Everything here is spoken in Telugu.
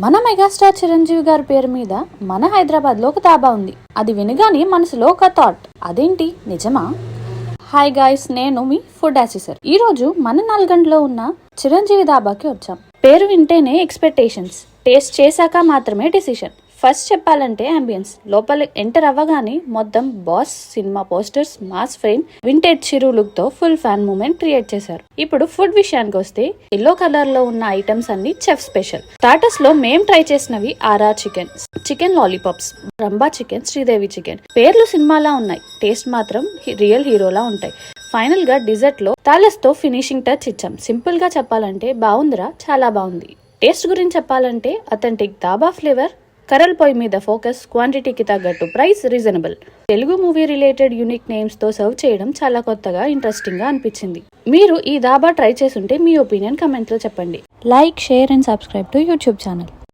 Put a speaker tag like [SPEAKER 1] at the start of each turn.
[SPEAKER 1] మన మెగాస్టార్ చిరంజీవి గారి పేరు మీద మన హైదరాబాద్ లో ఒక దాబా ఉంది. అది వినగానే మనసులో ఒక థాట్, అదేంటి నిజమా? హాయ్ గాయ్స్, నేను మీ ఫుడ్ ఆఫీసర్. ఈ రోజు మన నల్గొండలో ఉన్న చిరంజీవి దాబాకి వచ్చాం. పేరు వింటేనే ఎక్స్పెక్టేషన్స్, టేస్ట్ చేశాక మాత్రమే డిసిషన్. ఫస్ట్ చెప్పాలంటే అంబియన్స్. లోపల ఎంటర్ అవ్వగానే మొత్తం boss cinema posters, mass frame, vintage Chiru look తో ఫుల్ ఫ్యాన్ మూమెంట్ క్రియేట్ చేశారు. ఇప్పుడు ఫుడ్ విషయానికి వస్తే, ఎల్లో కలర్ లో ఉన్న ఐటమ్స్ అన్ని చెఫ్ స్పెషల్. స్టార్టర్స్ లో మేం ట్రై చేసినవి ఆరా chicken, chicken lollipops, Rambha chicken, Sridevi chicken. పేర్లు సినిమాలా ఉన్నాయి, టేస్ట్ మాత్రం రియల్ హీరోలా ఉంటాయి. ఫైనల్ గా డిజర్ట్ లో తాలస్ తో ఫినిషింగ్ టచ్ ఇచ్చాం. సింపుల్ గా చెప్పాలంటే బాగుందిరా, చాలా బాగుంది. టేస్ట్ గురించి చెప్పాలంటే అథెంటిక్ దాబా ఫ్లేవర్, కరల్ పొయ్యి మీద ఫోకస్, క్వాంటిటీకి తగ్గట్టు price reasonable. Telugu movie related unique names తో సర్వ్ చేయడం చాలా కొత్తగా, ఇంట్రెస్టింగ్ గా అనిపించింది. మీరు ఈ దాబా ట్రై చేసుంటే మీ ఒపీనియన్ కమెంట్ లో చెప్పండి. Like, share and subscribe to YouTube channel.